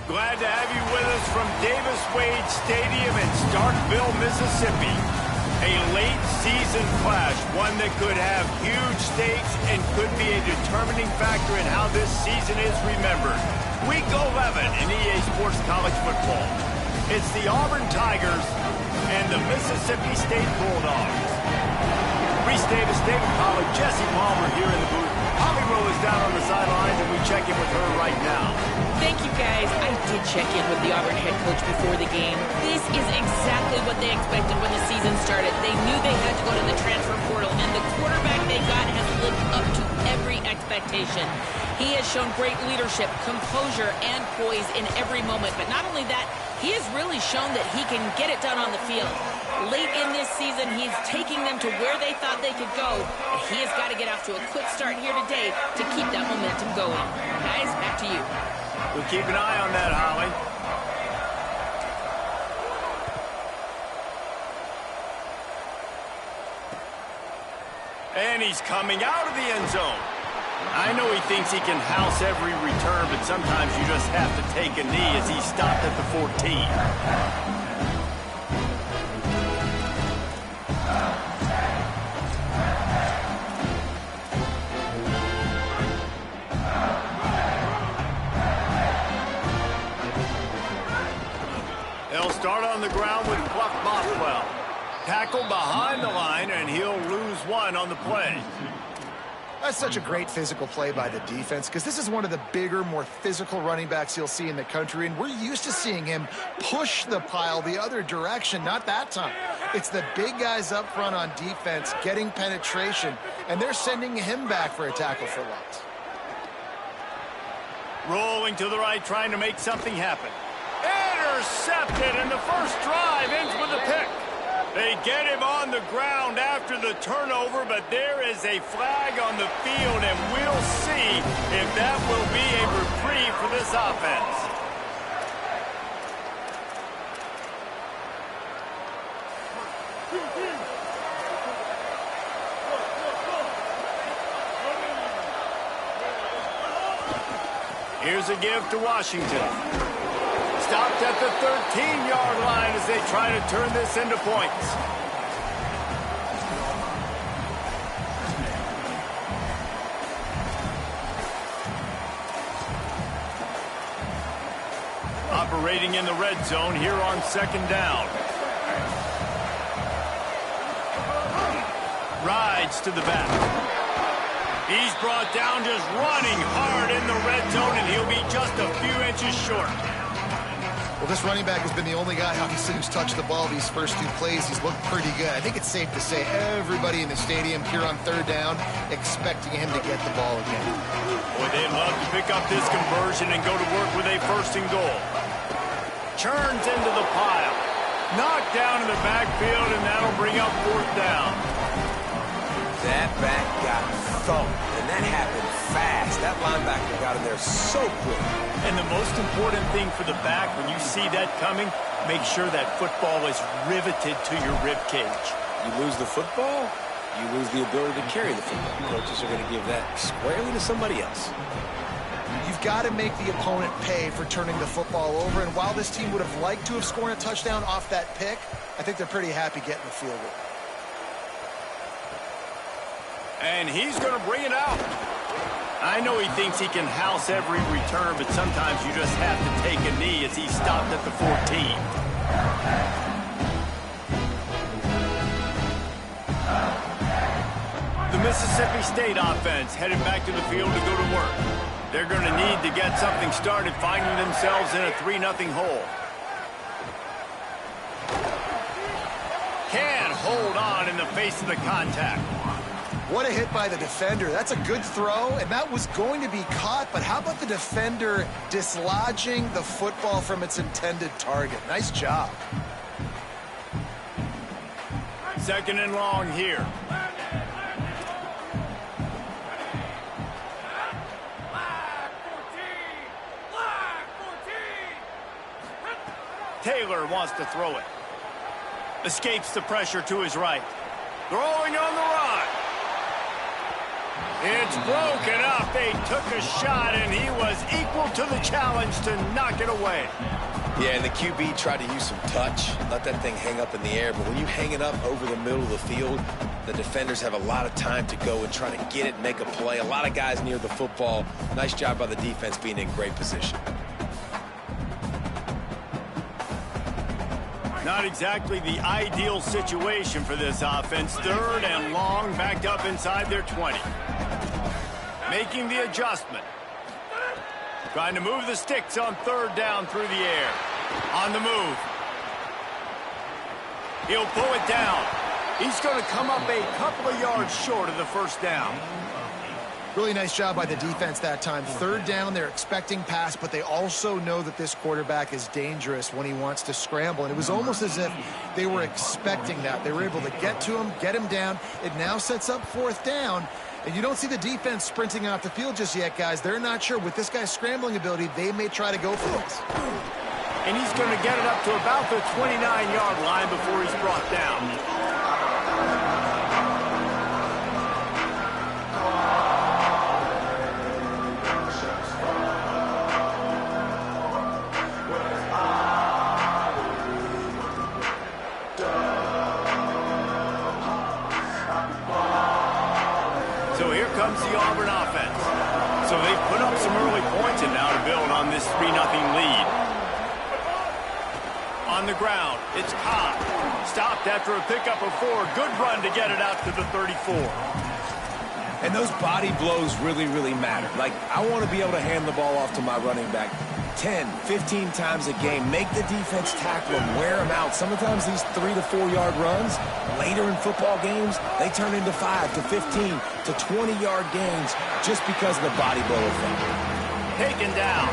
Glad to have you with us from Davis-Wade Stadium in Starkville, Mississippi. A late season clash, one that could have huge stakes and could be a determining factor in how this season is remembered. Week 11 in EA Sports College Football. It's the Auburn Tigers and the Mississippi State Bulldogs. Reese Davis, David Pollack, Jesse Palmer here in the booth. Holly Rowe is down on the sidelines, and we check in with her right now. Thank you, guys. I did check in with the Auburn head coach before the game. This is exactly what they expected when the season started. They knew they had to go to the transfer portal, and the quarterback they got has lived up to every expectation. He has shown great leadership, composure, and poise in every moment. But not only that, he has really shown that he can get it done on the field. Late in this season, he's taking them to where they thought they could go. And he has got to get off to a quick start here today to keep that momentum going. Guys, back to you. We'll keep an eye on that, Holly. And he's coming out of the end zone. I know he thinks he can house every return, but sometimes you just have to take a knee as he stopped at the 14. They'll start on the ground with Buck Bothwell. Tackle behind the line, and he'll lose one on the play. That's such a great physical play by the defense because this is one of the bigger, more physical running backs you'll see in the country, and we're used to seeing him push the pile the other direction. Not that time. It's the big guys up front on defense getting penetration, and they're sending him back for a tackle for loss. Rolling to the right, trying to make something happen. Intercepted, and the first drive ends with a pick. They get him on the ground after the turnover, but there is a flag on the field, and we'll see if that will be a reprieve for this offense. Here's a give to Washington. Stopped at the 13-yard line as they try to turn this into points. Operating in the red zone here on second down. Rides to the back. He's brought down just running hard in the red zone, and he'll be just a few inches short. Well, this running back has been the only guy, obviously, who's touched the ball these first two plays. He's looked pretty good. I think it's safe to say everybody in the stadium here on third down expecting him to get the ball again. Boy, they'd love to pick up this conversion and go to work with a first and goal. Churns into the pile. Knocked down in the backfield, and that'll bring up fourth down. That back got thumped, and that happened fast. That linebacker got in there so quick. And the most important thing for the back, when you see that coming, make sure that football is riveted to your rib cage. You lose the football, you lose the ability to carry the football. Coaches are going to give that squarely to somebody else. You've got to make the opponent pay for turning the football over, and while this team would have liked to have scored a touchdown off that pick, I think they're pretty happy getting the field goal. And he's going to bring it out. I know he thinks he can house every return, but sometimes you just have to take a knee as he stopped at the 14. The Mississippi State offense headed back to the field to go to work. They're going to need to get something started, finding themselves in a 3-0 hole. Can't hold on in the face of the contact. What a hit by the defender. That's a good throw, and that was going to be caught, but how about the defender dislodging the football from its intended target? Nice job. Second and long here. Taylor wants to throw it. Escapes the pressure to his right. Throwing on the run. It's broken up. They took a shot, and he was equal to the challenge to knock it away. Yeah, and the QB tried to use some touch, let that thing hang up in the air. But when you hang it up over the middle of the field, the defenders have a lot of time to go and try to get it and make a play. A lot of guys near the football. Nice job by the defense being in great position. Not exactly the ideal situation for this offense. 3rd and long, backed up inside their 20. Making the adjustment. Trying to move the sticks on 3rd down through the air. On the move. He'll pull it down. He's going to come up a couple of yards short of the 1st down. Really nice job by the defense that time. 3rd down, they're expecting pass, but they also know that this quarterback is dangerous when he wants to scramble. And it was almost as if they were expecting that. They were able to get to him, get him down. It now sets up 4th down. And you don't see the defense sprinting out the field just yet, guys. They're not sure. With this guy's scrambling ability, they may try to go for this. And he's going to get it up to about the 29-yard line before he's brought down. So here comes the Auburn offense. So they've put up some early points and now to build on this 3-0 lead. On the ground, it's Cobb. Stopped after a pickup of 4. Good run to get it out to the 34. And those body blows really, really matter. Like, I want to be able to hand the ball off to my running back 10, 15 times a game. Make the defense tackle them, wear them out. Sometimes these 3 to 4 yard runs, later in football games, they turn into 5 to 15 to 20 yard gains just because of the body blow effect. Taken down.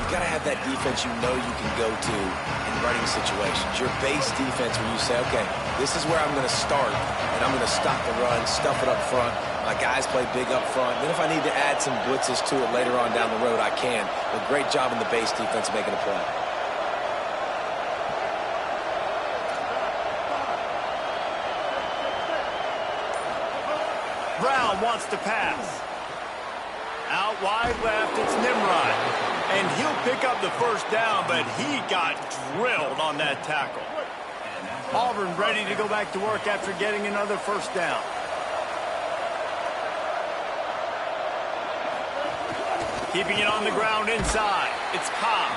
You got to have that defense you know you can go to in running situations. Your base defense where you say, okay, this is where I'm going to start, and I'm going to stop the run, stuff it up front. My guys play big up front. Then if I need to add some blitzes to it later on down the road, I can. But great job in the base defense making a play. Brown wants to pass. Out wide left, it's Nimrod. And he'll pick up the 1st down, but he got drilled on that tackle. Auburn ready to go back to work after getting another 1st down. Keeping it on the ground inside. It's Cobb.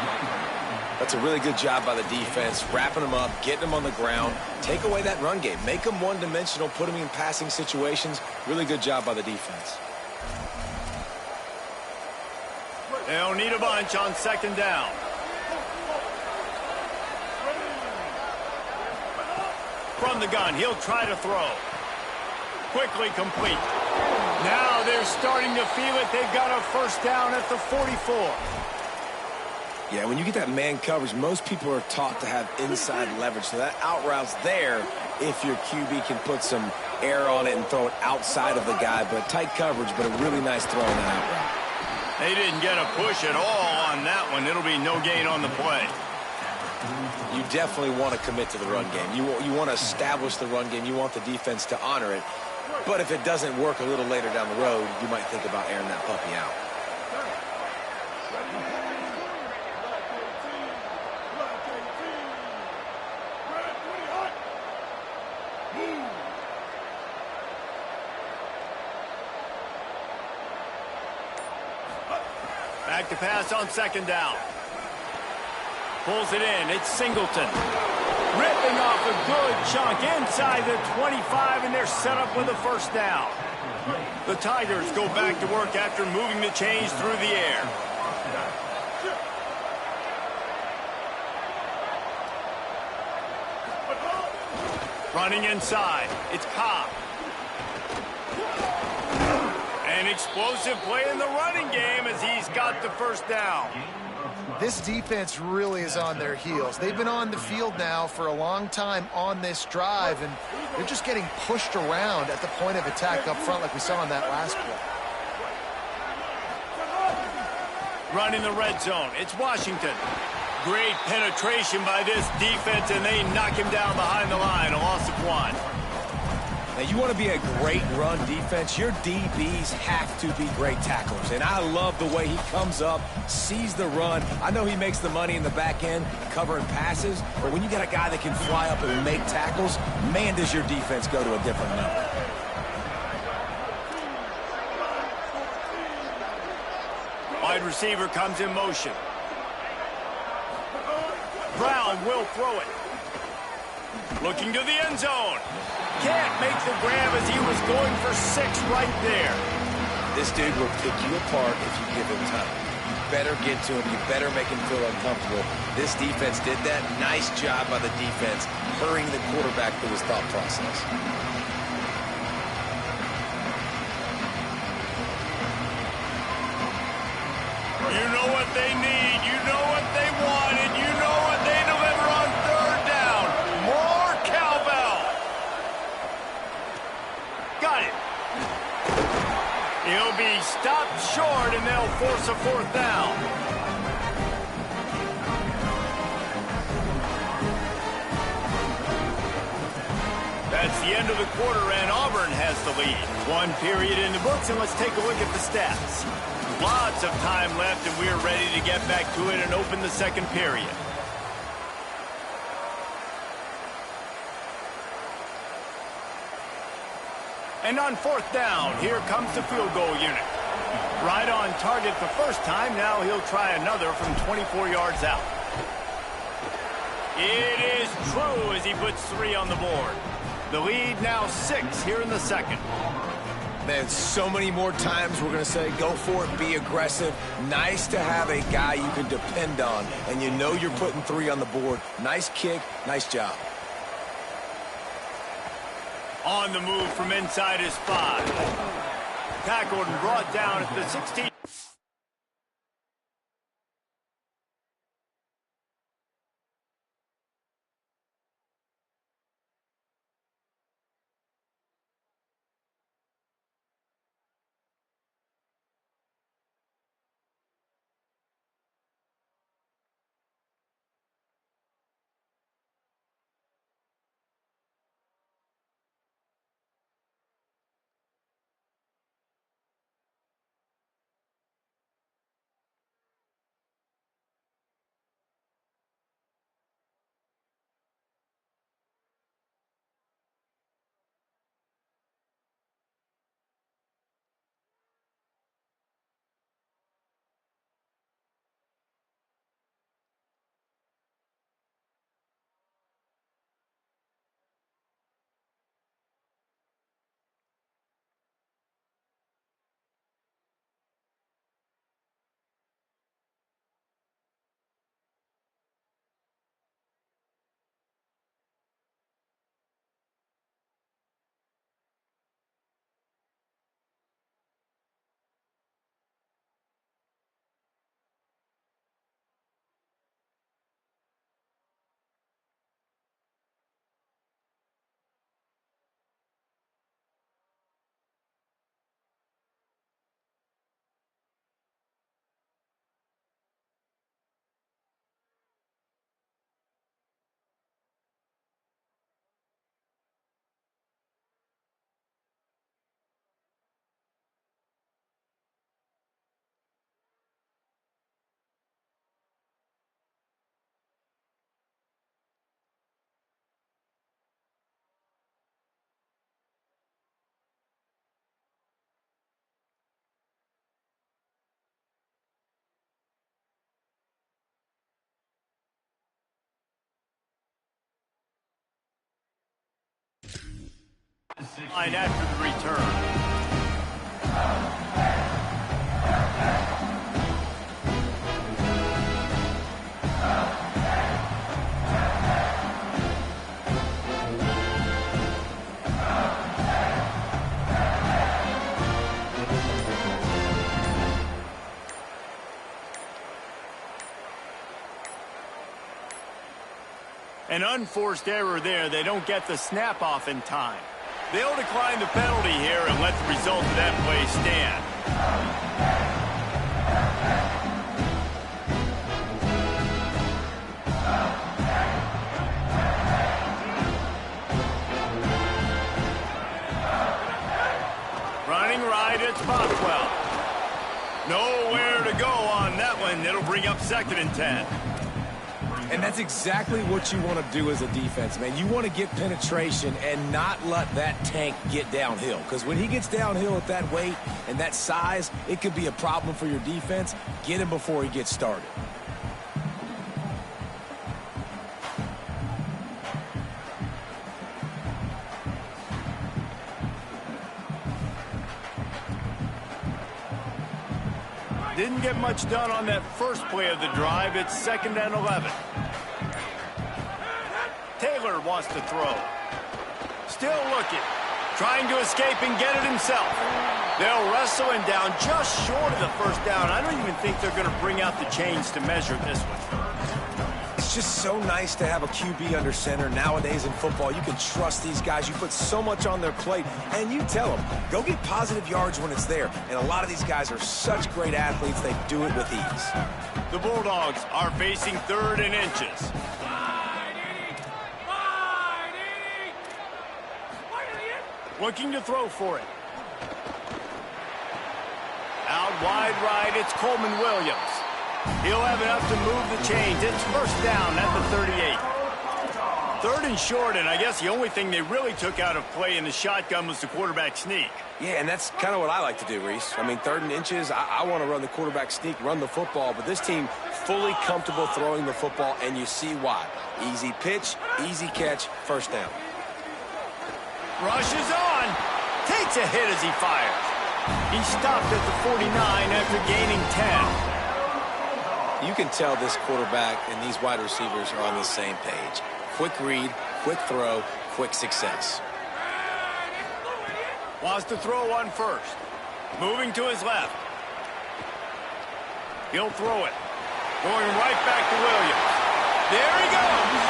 That's a really good job by the defense, wrapping them up, getting them on the ground. Take away that run game. Make them one-dimensional, put them in passing situations. Really good job by the defense. They'll need a bunch on 2nd down. From the gun, he'll try to throw. Quickly complete. Now they're starting to feel it. They've got a 1st down at the 44. Yeah, when you get that man coverage, most people are taught to have inside leverage. So that out route's there if your QB can put some air on it and throw it outside of the guy. But tight coverage, but a really nice throw in that out route. They didn't get a push at all on that one. It'll be no gain on the play. You definitely want to commit to the run game. You want to establish the run game. You want the defense to honor it. But if it doesn't work a little later down the road, you might think about airing that puppy out. Back to pass on 2nd down. Pulls it in. It's Singleton. Ripping off a good chunk inside the 25, and they're set up with a 1st down. The Tigers go back to work after moving the chains through the air. Running inside. It's Cobb. An explosive play in the running game as he's got the 1st down. This defense really is on their heels. They've been on the field now for a long time on this drive, and they're just getting pushed around at the point of attack up front like we saw in that last play. Running the red zone. It's Washington. Great penetration by this defense, and they knock him down behind the line. A loss of 1. Now, you want to be a great run defense, your DBs have to be great tacklers. And I love the way he comes up, sees the run. I know he makes the money in the back end covering passes, but when you got a guy that can fly up and make tackles, man, does your defense go to a different level. Wide receiver comes in motion. Brown will throw it. Looking to the end zone. Can't make the grab as he was going for 6 right there. This dude will pick you apart if you give him time. You better get to him. You better make him feel uncomfortable. This defense did that. Nice job by the defense, hurrying the quarterback through his thought process. You know what they need. You know what they want. And you know what they deliver on 3rd down. More cowbell. Got it. He'll be stopped short, and they'll force a 4th down. That's the end of the quarter, and Auburn has the lead. 1 period in the books, and let's take a look at the stats. Lots of time left, and we're ready to get back to it and open the 2nd period. And on 4th down, here comes the field goal unit. Right on target the first time. Now he'll try another from 24 yards out. It is true as he puts 3 on the board. The lead now 6 here in the 2nd. Man, so many more times we're going to say, go for it, be aggressive. Nice to have a guy you can depend on, and you know you're putting 3 on the board. Nice kick, nice job. On the move from inside his 5. Tackled and brought down at the 16. Line after the return. An unforced error there. They don't get the snap off in time. They'll decline the penalty here and let the result of that play stand. Nowhere to go on that one. It'll bring up 2nd and 10. And that's exactly what you want to do as a defense, man. You want to get penetration and not let that tank get downhill. Because when he gets downhill at that weight and that size, it could be a problem for your defense. Get him before he gets started. Didn't get much done on that first play of the drive. It's 2nd and 11. Taylor wants to throw. Still looking. Trying to escape and get it himself. They'll wrestle him down just short of the first down. I don't even think they're going to bring out the chains to measure this one. It's just so nice to have a QB under center. Nowadays in football, you can trust these guys. You put so much on their plate, and you tell them, go get positive yards when it's there. And a lot of these guys are such great athletes, they do it with ease. The Bulldogs are facing 3rd and inches. Looking to throw for it. Out wide right, it's Coleman Williams. He'll have enough to move the chains. It's 1st down at the 38. 3rd and short, and I guess the only thing they really took out of play in the shotgun was the quarterback sneak. Yeah, and that's kind of what I like to do, Reese. I mean, 3rd and inches, I want to run the quarterback sneak, run the football, but this team fully comfortable throwing the football, and you see why. Easy pitch, easy catch, 1st down. Rushes on. Takes a hit as he fires. He stopped at the 49 after gaining 10. You can tell this quarterback and these wide receivers are on the same page. Quick read, quick throw, quick success. Wants to throw on first. Moving to his left. He'll throw it. Going right back to Williams. There he goes.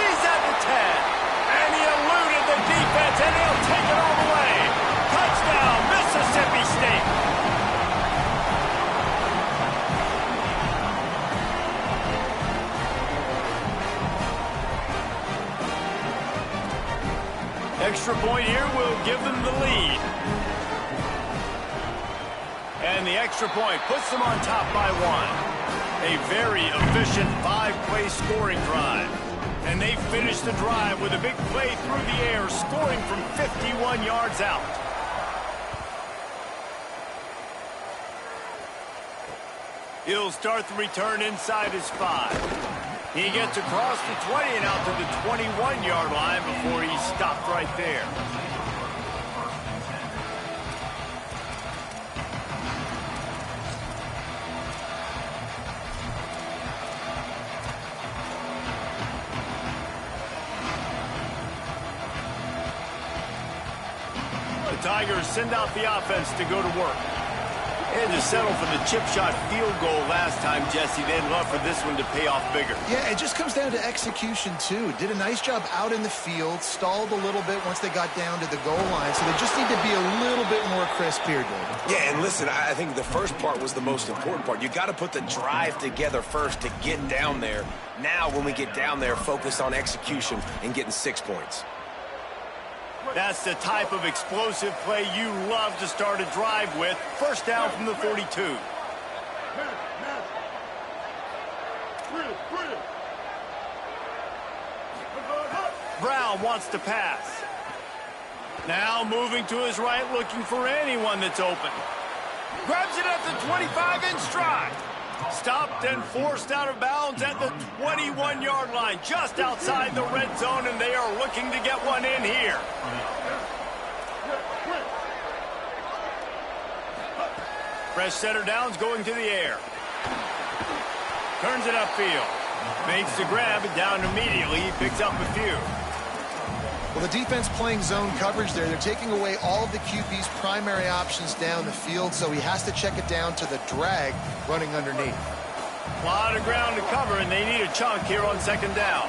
He's at the 10. And he eluded the defense, and he'll take it all the way. Touchdown, Mississippi State. Extra point here will give them the lead. And the extra point puts them on top by 1. A very efficient 5-play scoring drive. And they finish the drive with a big play through the air, scoring from 51 yards out. He'll start the return inside his 5. He gets across the 20 and out to the 21-yard line before he's stopped right there. The Tigers send out the offense to go to work. And to settle for the chip shot field goal last time, Jesse. They'd love for this one to pay off bigger. Yeah, it just comes down to execution, too. Did a nice job out in the field, stalled a little bit once they got down to the goal line, so they just need to be a little bit more crisp here, David. Yeah, and listen, I think the first part was the most important part. You got to put the drive together first to get down there. Now, when we get down there, focus on execution and getting 6 points. That's the type of explosive play you love to start a drive with. 1st down from the 42. Brown wants to pass. Now moving to his right, looking for anyone that's open. Grabs it at the 25 in stride. Stopped and forced out of bounds at the 21-yard line, just outside the red zone, and they are looking to get one in here. Fresh center downs going to the air. Turns it upfield. Makes the grab and down immediately. He picks up a few. Well, the defense playing zone coverage there. They're taking away all of the QB's primary options down the field, so he has to check it down to the drag running underneath. A lot of ground to cover, and they need a chunk here on 2nd down.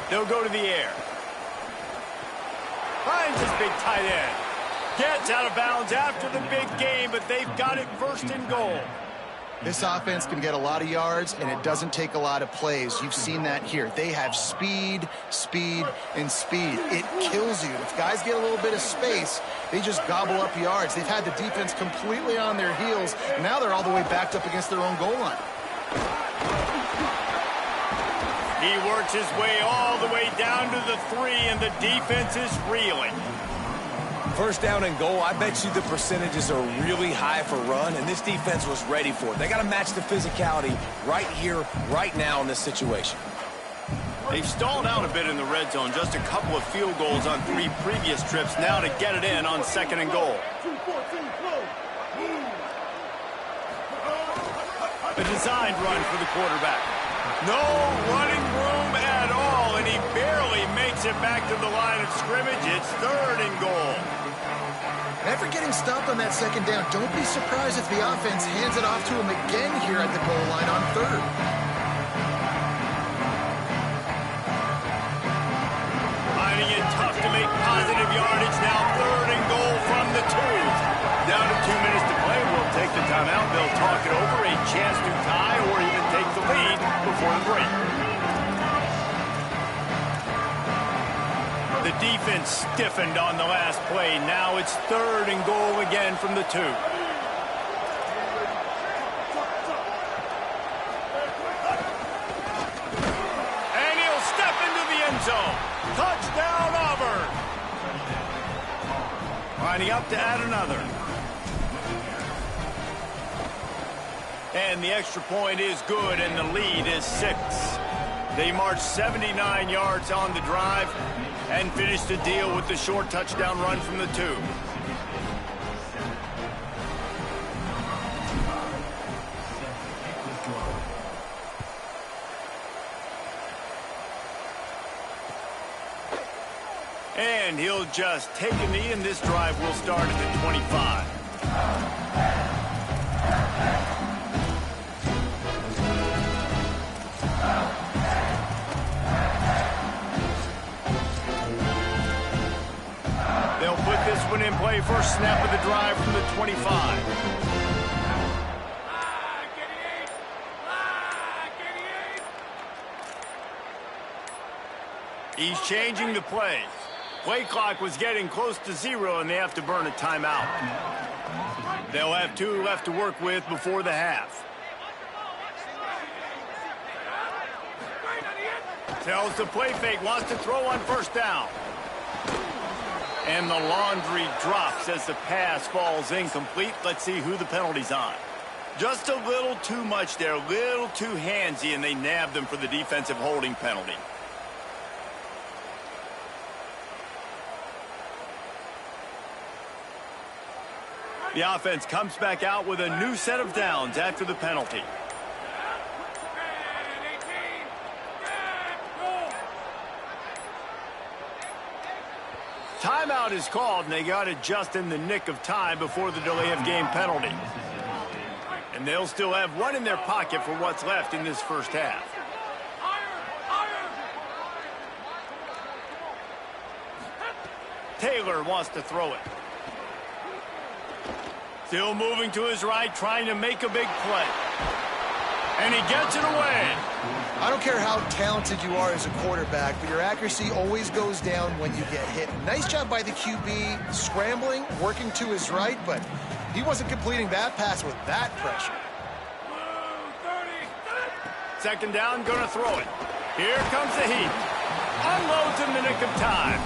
They'll go to the air. Finds his big tight end. Gets out of bounds after the big game, but they've got it 1st and goal. This offense can get a lot of yards, and it doesn't take a lot of plays. You've seen that here. They have speed, speed, and speed. It kills you. If guys get a little bit of space, they just gobble up yards. They've had the defense completely on their heels. Now they're all the way backed up against their own goal line. He works his way all the way down to the 3, and the defense is reeling. First down and goal, I bet you the percentages are really high for run, and this defense was ready for it. They got to match the physicality right here, right now in this situation. They've stalled out a bit in the red zone. Just a couple of field goals on 3 previous trips now to get it in on 2nd and goal. A designed run for the quarterback. No running room at all, and he barely makes it back to the line of scrimmage. It's 3rd and goal. After getting stopped on that 2nd down, don't be surprised if the offense hands it off to him again here at the goal line on 3rd. Finding it tough to make positive yardage now. 3rd and goal from the 2. Down to 2 minutes to play. We'll take the timeout. They'll talk it over. A chance to tie or even take the lead before the break. The defense stiffened on the last play. Now it's 3rd and goal again from the 2. And he'll step into the end zone. Touchdown, Auburn. Lining up to add another. And the extra point is good, and the lead is 6. They marched 79 yards on the drive and finished the deal with the short touchdown run from the 2. And he'll just take a knee, and this drive will start at the 25. They'll put this one in play. First snap of the drive from the 25. He's changing the play. Play clock was getting close to 0, and they have to burn a timeout. They'll have 2 left to work with before the half. Tells the play fake, wants to throw on first down. And the laundry drops as the pass falls incomplete. Let's see who the penalty's on. Just a little too much there, a little too handsy, and they nab them for the defensive holding penalty. The offense comes back out with a new set of downs after the penalty. Timeout is called, and they got it just in the nick of time before the delay of game penalty. And they'll still have one in their pocket for what's left in this first half. Taylor wants to throw it. Still moving to his right, trying to make a big play. And he gets it away. I don't care how talented you are as a quarterback, but your accuracy always goes down when you get hit. Nice job by the QB, scrambling, working to his right, but he wasn't completing that pass with that pressure. 2nd down, gonna throw it. Here comes the heat. Unloads in the nick of time.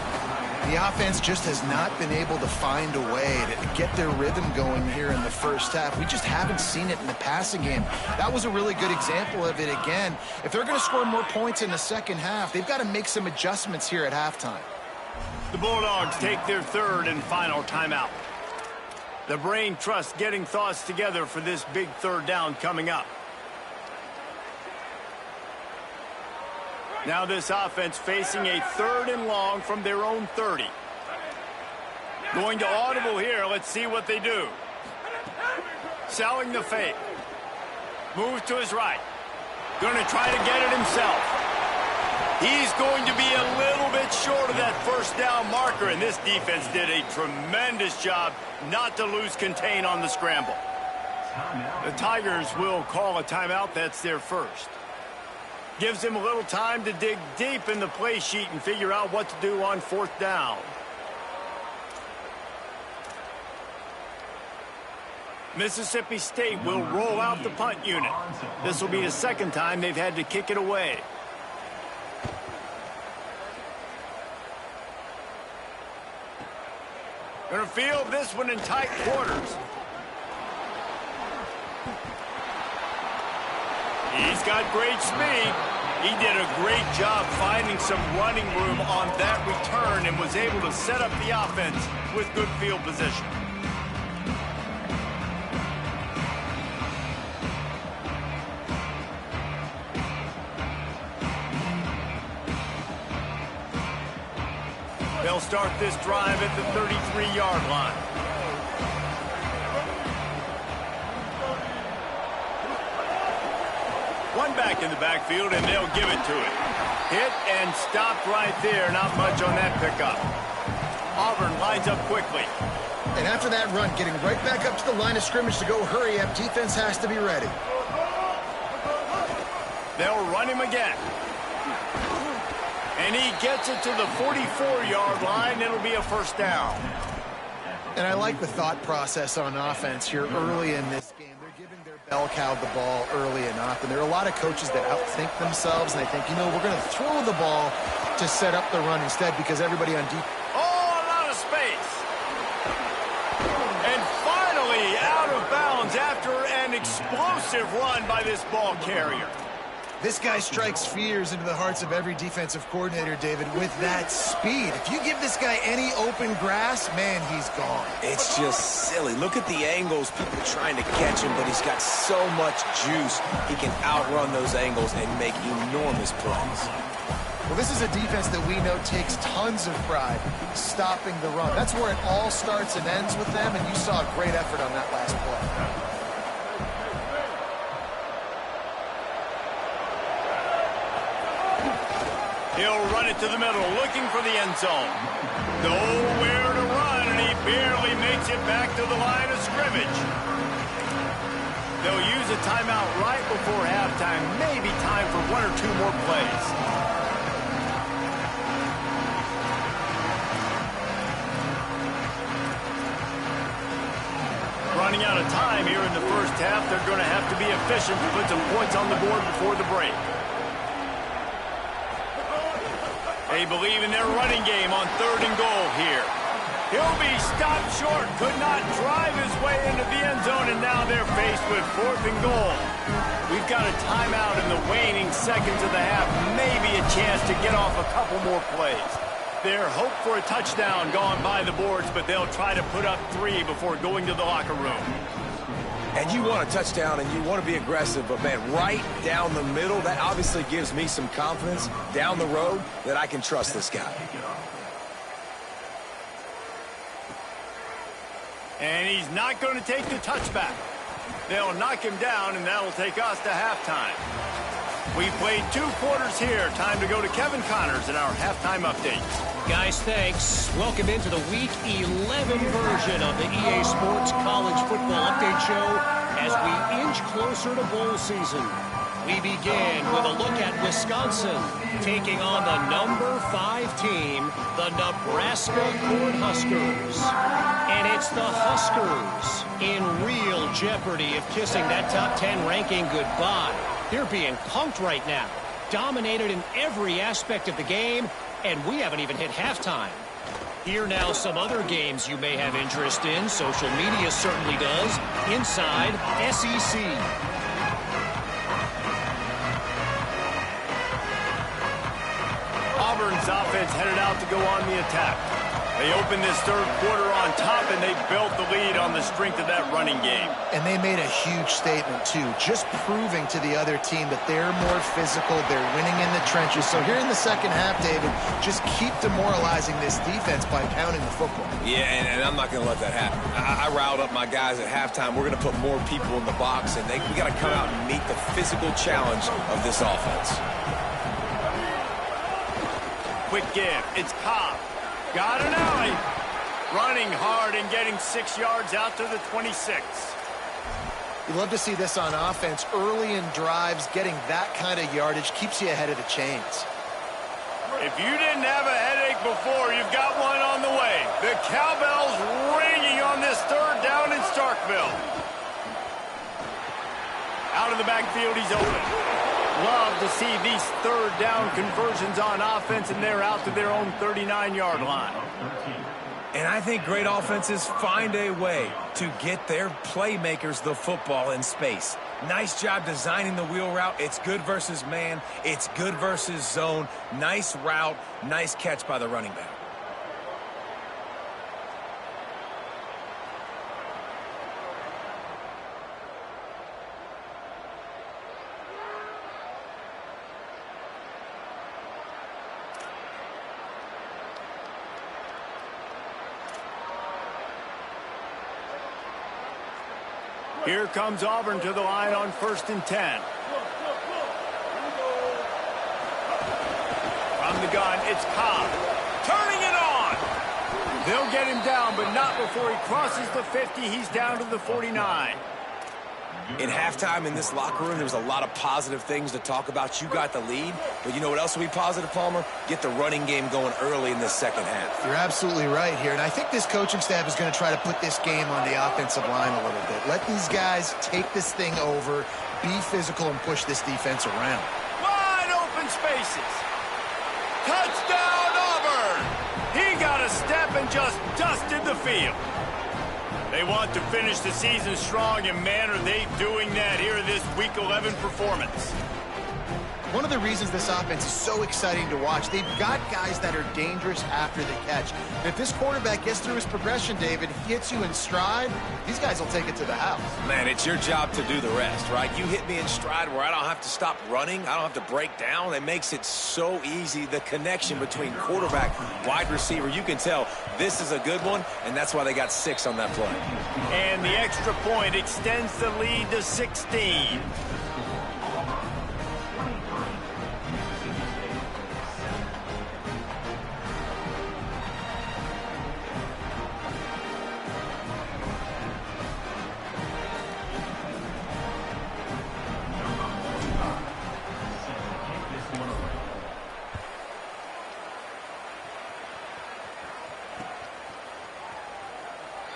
The offense just has not been able to find a way to get their rhythm going here in the first half. We just haven't seen it in the passing game. That was a really good example of it again. If they're going to score more points in the second half, they've got to make some adjustments here at halftime. The Bulldogs take their 3rd and final timeout. The brain trust getting thoughts together for this big 3rd down coming up. Now this offense facing a 3rd and long from their own 30. Going to audible here. Let's see what they do. Selling the fake. Moves to his right. Going to try to get it himself. He's going to be a little bit short of that first down marker, and this defense did a tremendous job not to lose contain on the scramble. The Tigers will call a timeout. That's their first. Gives them a little time to dig deep in the play sheet and figure out what to do on fourth down. Mississippi State will roll out the punt unit. This will be the second time they've had to kick it away. Going to field this one in tight quarters. He's got great speed. He did a great job finding some running room on that return and was able to set up the offense with good field position. They'll start this drive at the 33-yard line. One back in the backfield, and they'll give it to it. Hit and stopped right there. Not much on that pickup. Auburn lines up quickly. And after that run, getting right back up to the line of scrimmage to go hurry up, defense has to be ready. They'll run him again. And he gets it to the 44-yard line. It'll be a first down. And I like the thought process on offense here early in this game. They're giving their bell cow the ball early enough. And there are a lot of coaches that outthink themselves, and they think, you know, we're going to throw the ball to set up the run instead because everybody on deep. Oh, a lot of space. And finally out of bounds after an explosive run by this ball carrier. This guy strikes fears into the hearts of every defensive coordinator, David, with that speed. If you give this guy any open grass, man, he's gone. It's just silly. Look at the angles, people trying to catch him, but he's got so much juice. He can outrun those angles and make enormous plays. Well, this is a defense that we know takes tons of pride stopping the run. That's where it all starts and ends with them, and you saw a great effort on that last play. He'll run it to the middle, looking for the end zone. Nowhere to run, and he barely makes it back to the line of scrimmage. They'll use a timeout right before halftime. Maybe time for one or two more plays. Running out of time here in the first half. They're going to have to be efficient to put some points on the board before the break. They believe in their running game on 3rd and goal here. He'll be stopped short, could not drive his way into the end zone, and now they're faced with 4th and goal. We've got a timeout in the waning seconds of the half, maybe a chance to get off a couple more plays. Their hope for a touchdown gone by the boards, but they'll try to put up 3 before going to the locker room. And you want a touchdown and you want to be aggressive, but man, right down the middle, that obviously gives me some confidence down the road that I can trust this guy. And he's not going to take the touchback. They'll knock him down, and that'll take us to halftime. We played 2 quarters here. Time to go to Kevin Connors in our halftime update. Guys, thanks. Welcome into the Week 11 version of the EA Sports College Football Update Show as we inch closer to bowl season. We begin with a look at Wisconsin taking on the number 5 team, the Nebraska Cornhuskers. And it's the Huskers in real jeopardy of kissing that top 10 ranking goodbye. They're being punked right now, dominated in every aspect of the game, and we haven't even hit halftime. Here now some other games you may have interest in. Social media certainly does. Inside SEC. Auburn's offense headed out to go on the attack. They opened this 3rd quarter on top, and they built the lead on the strength of that running game. And they made a huge statement, too, just proving to the other team that they're more physical, they're winning in the trenches. So here in the second half, David, just keep demoralizing this defense by pounding the football. Yeah, and I'm not going to let that happen. I riled up my guys at halftime. We're going to put more people in the box, and we got to come out and meet the physical challenge of this offense. Quick give. It's Cobb. Got an alley. Running hard and getting 6 yards out to the 26. You love to see this on offense. Early in drives, getting that kind of yardage keeps you ahead of the chains. If you didn't have a headache before, you've got one on the way. The cowbell's ringing on this third down in Starkville. Out of the backfield, he's open. Love to see these third down conversions on offense, and they're out to their own 39-yard line. And I think great offenses find a way to get their playmakers the football in space. Nice job designing the wheel route. It's good versus man. It's good versus zone. Nice route. Nice catch by the running back. Here comes Auburn to the line on 1st and 10. From the gun, it's Cobb. Turning it on! They'll get him down, but not before he crosses the 50. He's down to the 49. In halftime in this locker room, there was a lot of positive things to talk about. You got the lead, but you know what else will be positive, Palmer? Get the running game going early in the second half. You're absolutely right here, and I think this coaching staff is going to try to put this game on the offensive line a little bit. Let these guys take this thing over, be physical, and push this defense around. Wide open spaces. Touchdown, Auburn! He got a step and just dusted the field. They want to finish the season strong, and man, are they doing that here in this Week 11 performance. One of the reasons this offense is so exciting to watch, they've got guys that are dangerous after the catch. And if this quarterback gets through his progression, David, hits you in stride, these guys will take it to the house. Man, it's your job to do the rest, right? You hit me in stride where I don't have to stop running. I don't have to break down. It makes it so easy. The connection between quarterback, wide receiver, you can tell this is a good one, and that's why they got 6 on that play. And the extra point extends the lead to 16.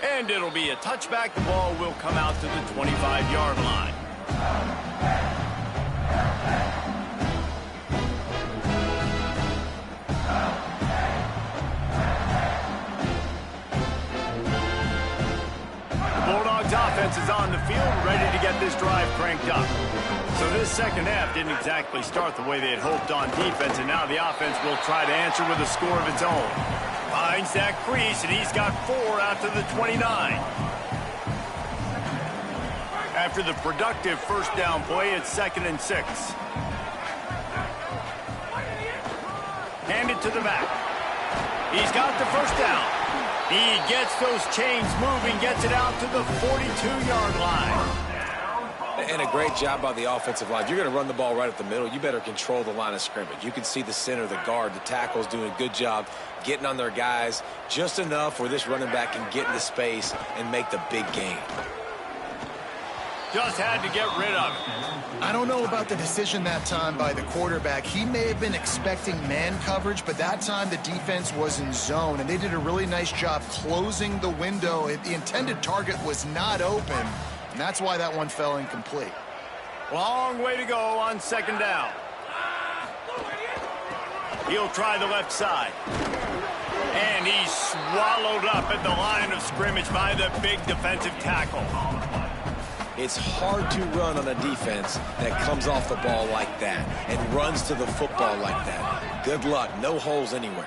And it'll be a touchback. The ball will come out to the 25-yard line. The Bulldogs offense is on the field, ready to get this drive cranked up. So this second half didn't exactly start the way they had hoped on defense, and now the offense will try to answer with a score of its own. Finds that crease, and he's got 4 out to the 29. After the productive first down play, it's 2nd and 6. Handed to the back. He's got the first down. He gets those chains moving, gets it out to the 42-yard line. And a great job by the offensive line. If you're going to run the ball right up the middle, you better control the line of scrimmage. You can see the center, the guard, the tackles doing a good job getting on their guys just enough where this running back can get into space and make the big game. Just had to get rid of it. I don't know about the decision that time by the quarterback. He may have been expecting man coverage, but that time the defense was in zone, and they did a really nice job closing the window. The intended target was not open, and that's why that one fell incomplete. Long way to go on 2nd down. He'll try the left side. And he's swallowed up at the line of scrimmage by the big defensive tackle. It's hard to run on a defense that comes off the ball like that and runs to the football like that. Good luck. No holes anywhere.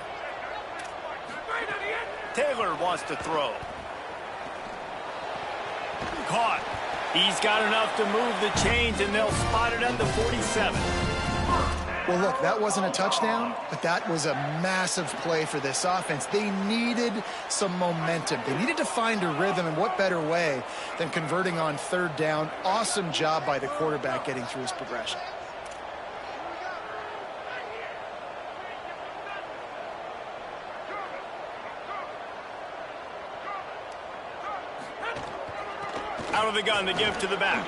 Taylor wants to throw. Caught. He's got enough to move the chains, and they'll spot it at the 47. Well, look, that wasn't a touchdown, but that was a massive play for this offense. They needed some momentum. They needed to find a rhythm, and what better way than converting on 3rd down. Awesome job by the quarterback getting through his progression. Out of the gun to give to the back.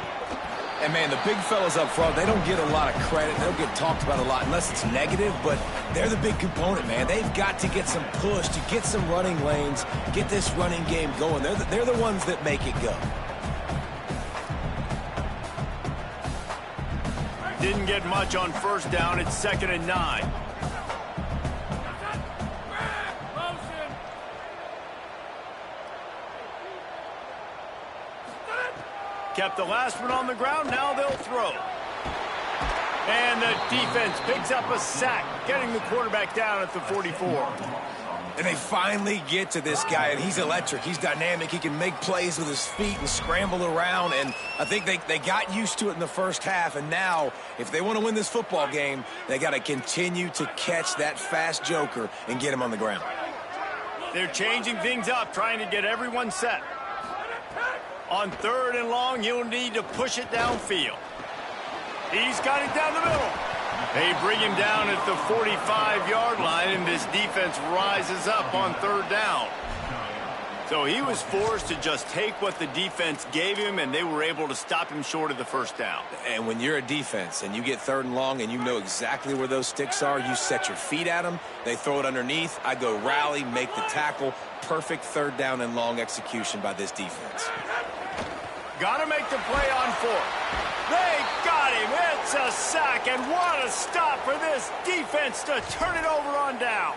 And, man, the big fellas up front, they don't get a lot of credit. They'll get talked about a lot unless it's negative, but they're the big component, man. They've got to get some push, to get some running lanes, get this running game going. They're the ones that make it go. Didn't get much on first down. It's 2nd and 9. Kept the last one on the ground. Now they'll throw. And the defense picks up a sack, getting the quarterback down at the 44. And they finally get to this guy, and he's electric. He's dynamic. He can make plays with his feet and scramble around, and I think they got used to it in the first half, and now, if they want to win this football game, they got to continue to catch that fast joker and get him on the ground. They're changing things up, trying to get everyone set. On 3rd and long, he'll need to push it downfield. He's got it down the middle. They bring him down at the 45-yard line, and this defense rises up on 3rd down. So he was forced to just take what the defense gave him, and they were able to stop him short of the first down. And when you're a defense and you get 3rd and long and you know exactly where those sticks are, you set your feet at them, they throw it underneath, I go rally, make the tackle. Perfect 3rd down and long execution by this defense. Got to make the play on 4th. They got him. It's a sack, and what a stop for this defense to turn it over on downs.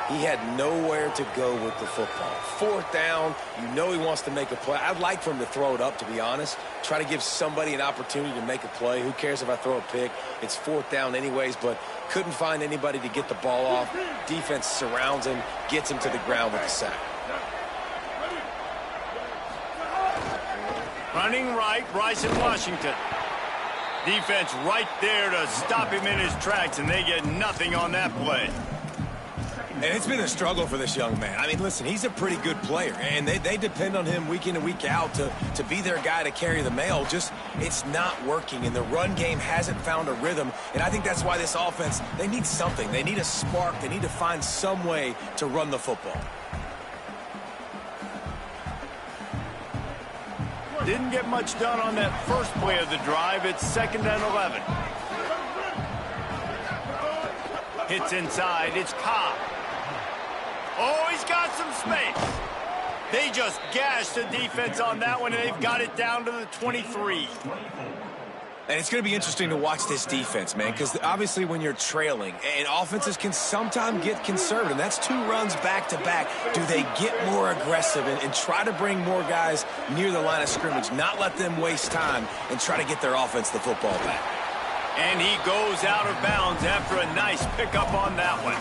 He had nowhere to go with the football. 4th down, you know he wants to make a play. I'd like for him to throw it up, to be honest. Try to give somebody an opportunity to make a play. Who cares if I throw a pick? It's 4th down anyways, but couldn't find anybody to get the ball off. Defense surrounds him, gets him to the ground with a sack. Running right, Bryson Washington. Defense right there to stop him in his tracks, and they get nothing on that play. And it's been a struggle for this young man. I mean, listen, he's a pretty good player, and they depend on him week in and week out to be their guy to carry the mail. Just, it's not working, and the run game hasn't found a rhythm, and I think that's why this offense, they need something. They need a spark. They need to find some way to run the football. Didn't get much done on that first play of the drive. It's 2nd and 11. Hits inside. It's Cobb. Oh, he's got some space. They just gashed the defense on that one, and they've got it down to the 23. And it's going to be interesting to watch this defense, man, because obviously when you're trailing, and offenses can sometimes get conservative. That's 2 runs back-to-back. Do they get more aggressive and try to bring more guys near the line of scrimmage, not let them waste time, and try to get their offense the football back? And he goes out of bounds after a nice pickup on that one.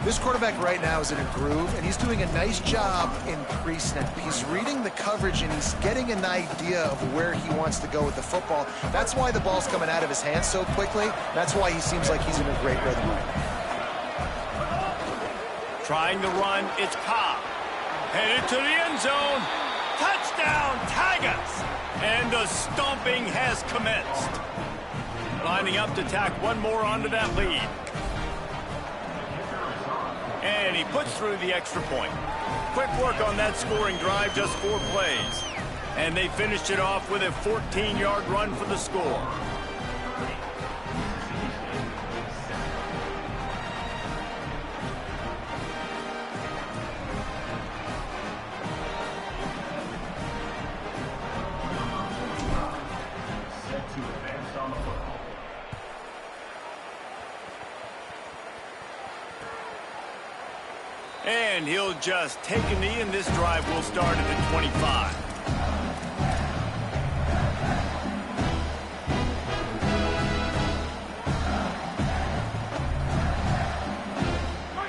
This quarterback right now is in a groove, and he's doing a nice job in pre-snap. He's reading the coverage, and he's getting an idea of where he wants to go with the football. That's why the ball's coming out of his hands so quickly. That's why he seems like he's in a great rhythm. Trying to run, it's Cobb. Headed to the end zone. Touchdown, Tigers! And the stomping has commenced. Lining up to tack one more onto that lead. And he puts through the extra point. Quick work on that scoring drive, just 4 plays. And they finished it off with a 14-yard run for the score. And he'll just take a knee, and this drive will start at the 25.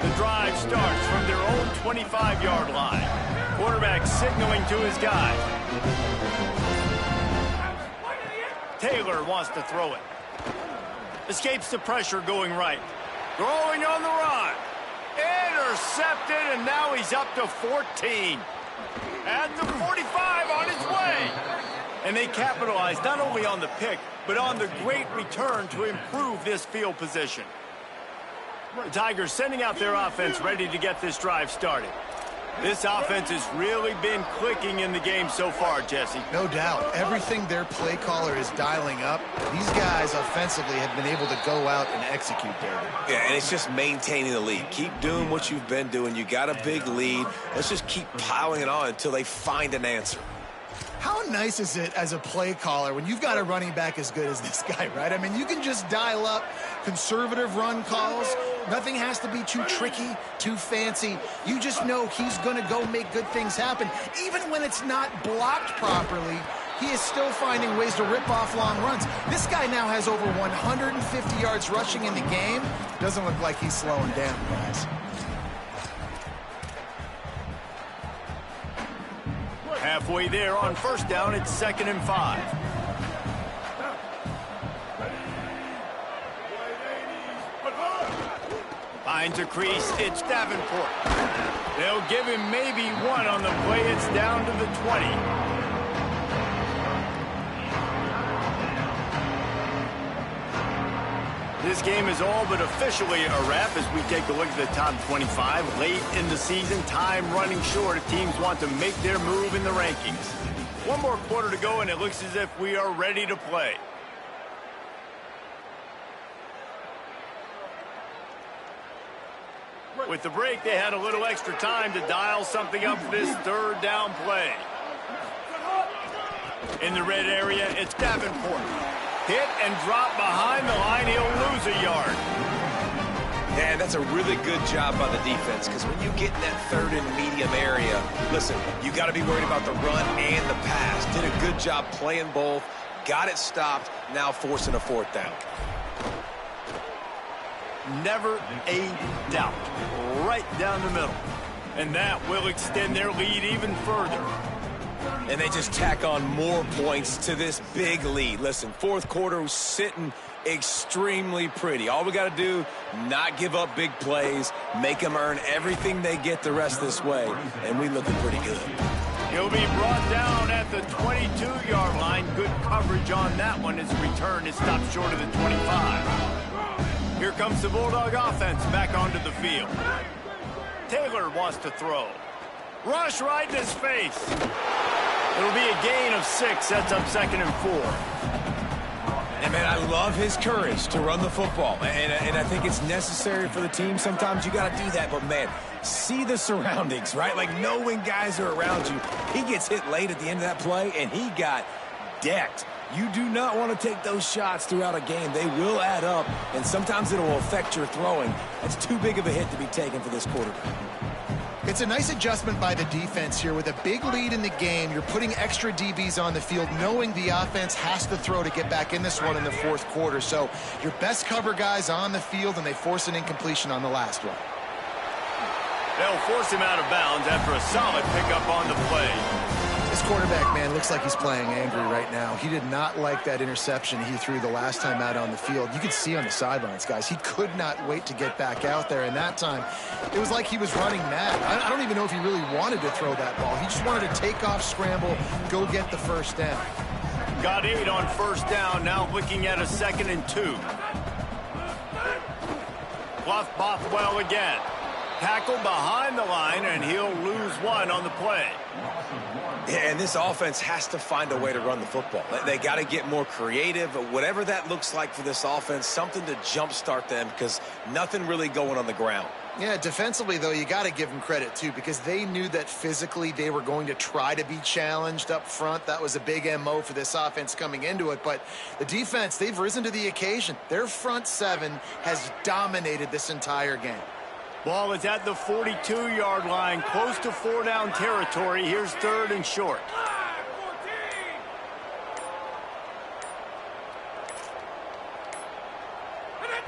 The drive starts from their own 25-yard line. Quarterback signaling to his guy. Taylor wants to throw it. Escapes the pressure going right. Throwing on the run. Intercepted, and now he's up to 14. At the 45 on his way. And they capitalize not only on the pick, but on the great return to improve this field position. The Tigers sending out their offense ready to get this drive started. This offense has really been clicking in the game so far, Jesse. No doubt. Everything their play caller is dialing up, these guys offensively have been able to go out and execute, David. Yeah, and it's just maintaining the lead. Keep doing what you've been doing. You got a big lead. Let's just keep piling it on until they find an answer. How nice is it as a play caller when you've got a running back as good as this guy, right? I mean, you can just dial up conservative run calls. Nothing has to be too tricky, too fancy. You just know he's going to go make good things happen. Even when it's not blocked properly, he is still finding ways to rip off long runs. This guy now has over 150 yards rushing in the game. Doesn't look like he's slowing down, guys. Halfway there on first down, it's 2nd and 5. Finds a crease, it's Davenport. They'll give him maybe one on the play. It's down to the 20. This game is all but officially a wrap as we take a look at the top 25. Late in the season, time running short if teams want to make their move in the rankings. One more quarter to go, and it looks as if we are ready to play. With the break, they had a little extra time to dial something up for this 3rd down play. In the red area, it's Davenport. Hit and drop behind the line. He'll lose a yard. And that's a really good job by the defense, because when you get in that 3rd and medium area, listen, you got to be worried about the run and the pass. Did a good job playing both, got it stopped, now forcing a 4th down. Never a doubt. Right down the middle. And that will extend their lead even further. And they just tack on more points to this big lead. Listen, 4th quarter was sitting extremely pretty. All we got to do, not give up big plays, make them earn everything they get the rest this way, and we looking pretty good. He'll be brought down at the 22-yard line. Good coverage on that one. His return is stopped short of the 25. Here comes the Bulldog offense back onto the field. Taylor wants to throw. Rush right in his face. It'll be a gain of 6. Sets up 2nd and 4. And, man, I love his courage to run the football. And I think it's necessary for the team. Sometimes you got to do that. But, man, see the surroundings, right? Like, know when guys are around you. He gets hit late at the end of that play, and he got decked. You do not want to take those shots throughout a game. They will add up, and sometimes it will affect your throwing. That's too big of a hit to be taken for this quarterback. It's a nice adjustment by the defense here. With a big lead in the game, you're putting extra DBs on the field, knowing the offense has to throw to get back in this one in the 4th quarter. So your best cover guys on the field, and they force an incompletion on the last one. They'll force him out of bounds after a solid pickup on the play. This quarterback, man, looks like he's playing angry right now. He did not like that interception he threw the last time out on the field. You could see on the sidelines, guys, he could not wait to get back out there. And that time, it was like he was running mad. I don't even know if he really wanted to throw that ball. He just wanted to take off, scramble, go get the 1st down. Got 8 on 1st down, now looking at a 2nd and 2. Bluff Bothwell again. Tackled behind the line, and he'll lose 1 on the play. Yeah, and this offense has to find a way to run the football. They got to get more creative, whatever that looks like for this offense, something to jumpstart them, because nothing really going on the ground. Yeah, defensively, though, you got to give them credit, too, because they knew that physically they were going to try to be challenged up front. That was a big MO for this offense coming into it. But the defense, they've risen to the occasion. Their front 7 has dominated this entire game. Ball is at the 42-yard line, close to 4-down territory. Here's 3rd and short.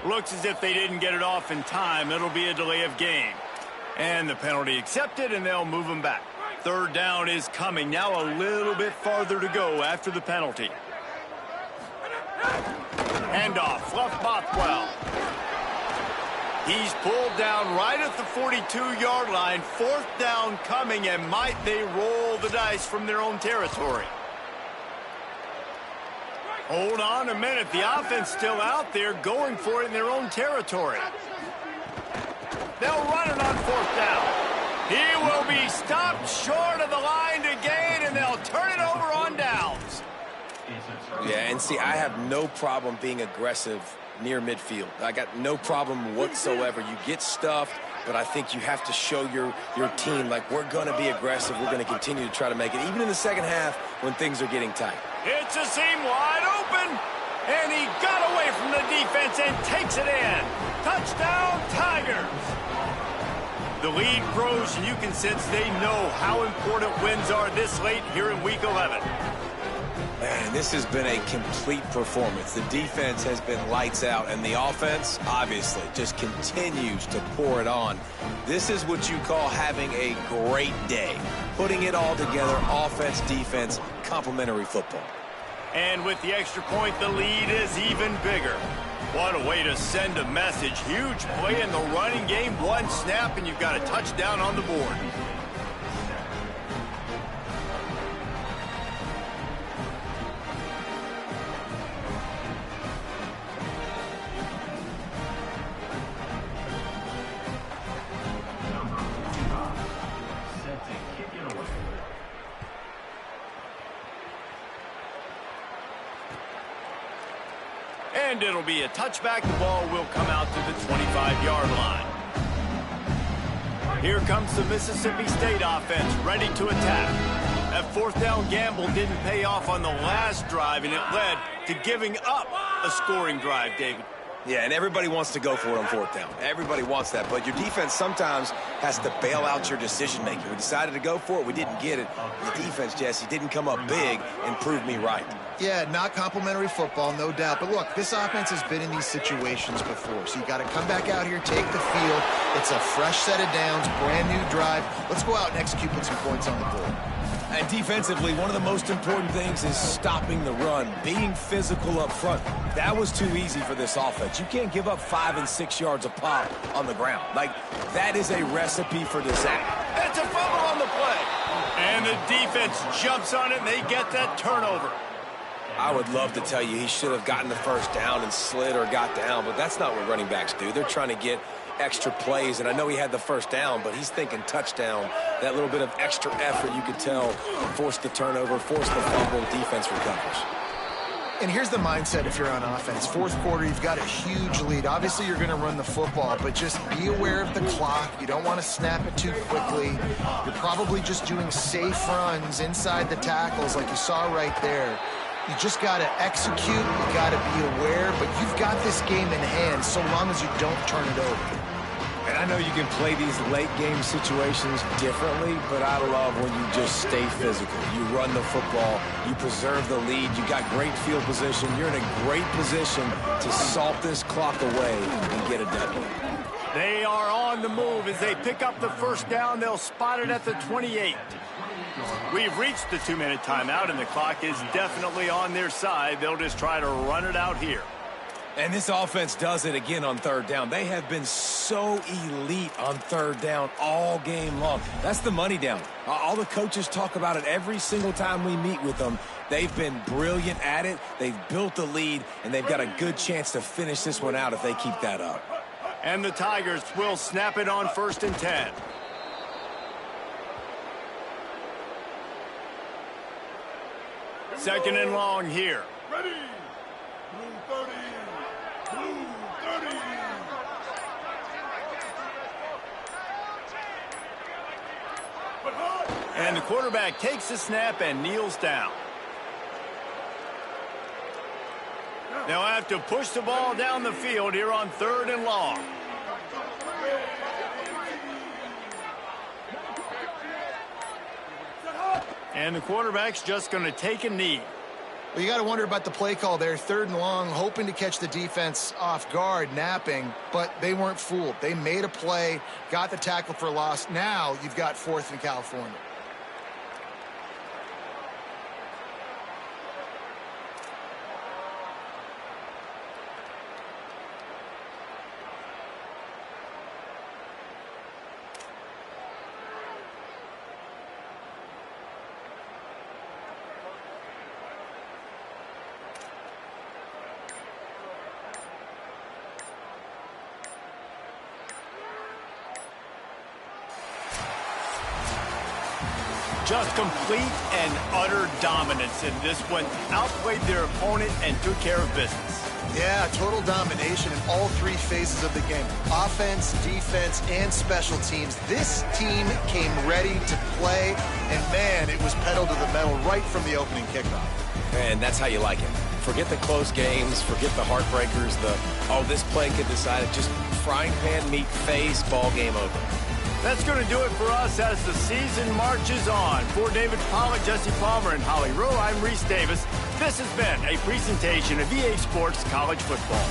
Looks as if they didn't get it off in time. It'll be a delay of game. And the penalty accepted, and they'll move them back. 3rd down is coming. Now a little bit farther to go after the penalty. Handoff, Fluff Bothwell. He's pulled down right at the 42-yard line. 4th down coming, and might they roll the dice from their own territory? Hold on a minute. The offense still out there going for it in their own territory. They'll run it on 4th down. He will be stopped short of the line to gain, and they'll turn it over on downs. Yeah, and see, I have no problem being aggressive near midfield. I got no problem whatsoever. You get stuffed, but I think you have to show your team, like, we're going to be aggressive. We're going to continue to try to make it, even in the second half when things are getting tight. It's a seam wide open, and he got away from the defense and takes it in. Touchdown, Tigers. The lead grows, and you can sense they know how important wins are this late here in Week 11. Man, this has been a complete performance. The defense has been lights out, and the offense, obviously, just continues to pour it on. This is what you call having a great day. Putting it all together, offense, defense, complementary football. And with the extra point, the lead is even bigger. What a way to send a message. Huge play in the running game. One snap, and you've got a touchdown on the board. And it'll be a touchback. The ball will come out to the 25-yard line. Here comes the Mississippi State offense, ready to attack. That fourth down gamble didn't pay off on the last drive, and it led to giving up a scoring drive, David. Yeah, and everybody wants to go for it on fourth down. Everybody wants that, but your defense sometimes has to bail out your decision-making. We decided to go for it. We didn't get it. The defense, Jesse, didn't come up big and prove me right. Yeah, not complimentary football, no doubt. But look, this offense has been in these situations before. So you got to come back out here, take the field. It's a fresh set of downs, brand new drive. Let's go out and execute, put some points on the board. And defensively, one of the most important things is stopping the run, being physical up front. That was too easy for this offense. You can't give up 5 and 6 yards a pop on the ground. Like, that is a recipe for disaster. It's a fumble on the play. And the defense jumps on it, and they get that turnover. I would love to tell you he should have gotten the first down and slid or got down, but that's not what running backs do. They're trying to get extra plays, and I know he had the first down, but he's thinking touchdown. That little bit of extra effort, you could tell, forced the turnover, forced the fumble, defense recovers. And here's the mindset if you're on offense. Fourth quarter, you've got a huge lead. Obviously, you're going to run the football, but just be aware of the clock. You don't want to snap it too quickly. You're probably just doing safe runs inside the tackles like you saw right there. You just got to execute. You got to be aware, but you've got this game in hand so long as you don't turn it over. And I know you can play these late-game situations differently, but I love when you just stay physical. You run the football, you preserve the lead, you got great field position, you're in a great position to salt this clock away and get a W. They are on the move as they pick up the first down. They'll spot it at the 28. We've reached the 2-minute timeout, and the clock is definitely on their side. They'll just try to run it out here. And this offense does it again on third down. They have been so elite on third down all game long. That's the money down. All the coaches talk about it every single time we meet with them. They've been brilliant at it. They've built the lead, and they've got a good chance to finish this one out if they keep that up. And the Tigers will snap it on 1st and 10. Second and long here. Ready. Blue 30. Blue 30. And the quarterback takes the snap and kneels down. They'll have to push the ball down the field here on 3rd and long. And the quarterback's just going to take a knee. Well, you got to wonder about the play call there. 3rd and long, hoping to catch the defense off guard, napping, but they weren't fooled. They made a play, got the tackle for loss. Now you've got 4th in California. Just complete and utter dominance in this one. Outplayed their opponent and took care of business. Yeah, total domination in all three phases of the game. Offense, defense, and special teams. This team came ready to play, and man, it was pedal to the metal right from the opening kickoff. And that's how you like it. Forget the close games, forget the heartbreakers, this play could decide it. Just frying pan meat face, ball game over. That's going to do it for us as the season marches on. For David Pollack, Jesse Palmer, and Holly Rowe, I'm Reese Davis. This has been a presentation of EA Sports College Football.